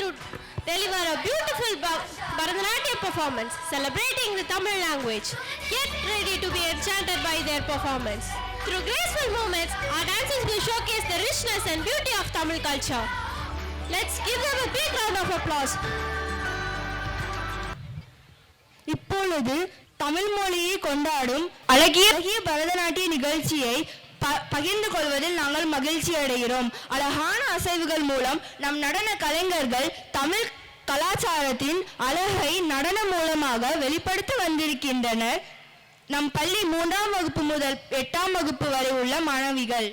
to deliver a beautiful Bharatanatyam performance celebrating the Tamil language. Get ready to be enchanted by their performance. Through graceful movements, our dancers will showcase the richness and beauty of Tamil culture. Let's give them a big round of applause. இப்பொழுது தமிழ் மொழியை கொண்டாடும் அழகிய பரதநாட்டிய நிகழ்ச்சியை பகிர்ந்து கொள்வதில் நாங்கள் மகிழ்ச்சி அடைகிறோம். அழகான அசைவுகள் மூலம் நம் நடன கலைஞர்கள் தமிழ் கலாச்சாரத்தின் அழகை நடனம் மூலமாக வெளிப்படுத்தி வந்திருக்கின்றனர். நம் பள்ளி 3ஆம் வகுப்பு முதல் 8ஆம் வகுப்பு வரை உள்ள மாணவிகள்.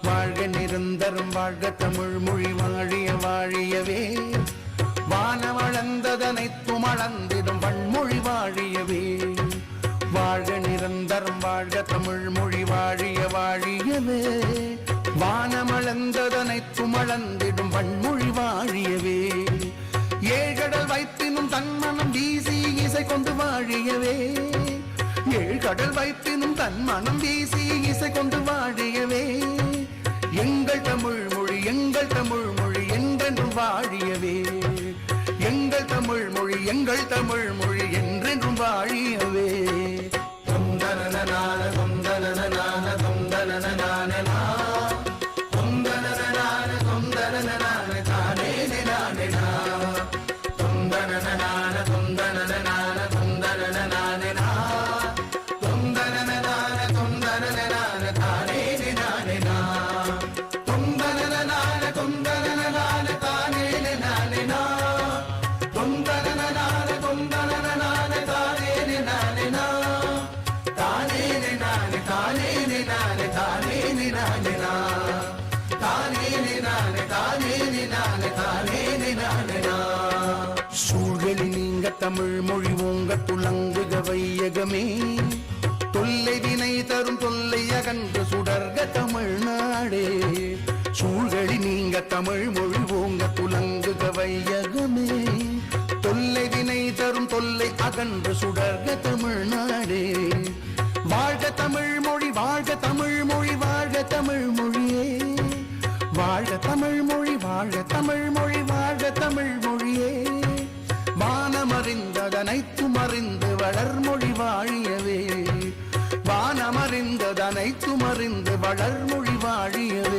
வாழ்க நிரந்தரம் வாழ்க தமிழ் மொழி வாழிய வாழியவே வானமளந்ததனைத்தும் அளந்திடும் வன்மொழி வாழியவே வாழ்க நிரந்தரம் வாழ்க தமிழ் மொழி வாழிய வாழியவே வானமளந்ததனைத்தும் அளந்திடும் வன்மொழி வாழியவே ஏழ்கடல் வைத்தினும் தன்மனம் வீசி இசை கொண்டு வாழியவே ஏழ்கடல் வைத்தினும் தன்மனம் வீசி இசை கொண்டு வாழியவே எங்கள் தமிழ் மொழி என்றென்றும் வாழியவே எங்கள் தமிழ் மொழி என்றென்றும் வாழியவே தொந்தனனான தொந்தனனான தொந்தனனான தொந்தனனான தொந்தனனான தானே நானே தொந்தனனான தொந்தனனான தொந்தனனான தொந்தனனான தொந்தனனான தானே நானே தொந்தனனான தொந்தனனான தானே நானே தொந்தனனான தொந்தனனான தானே நானே தானே நானே தானே நானே தானே நானே தானே நானே தானே நானே தானே நானே சூழலி நீங்க தமிழ் மொழி ஓங்க துளங்குக வையகமே தொல்லை வினை தரும் தொல்லை அகன்று சுடர்க தமிழ்நாடே சூழலி நீங்க தமிழ் மொழி ஓங்க துளங்குக வையகமே தொல்லை வினை தரும் தொல்லை அகன்று சுடர்க தமிழ்நாடே வாழ்க தமிழ் மொழி வாழ்க தமிழ் மொழி வாழ்க தமிழ் மொழியே வாழ்க தமிழ் மொழி வாழ்க தமிழ் மொழி வாழ்க தமிழ் மொழியே வானமறிந்ததனைத்தும் அறிந்து வளர்மொழி வாழியவே வானமறிந்ததனைத்தும் அறிந்து வளர்மொழி வாழியவே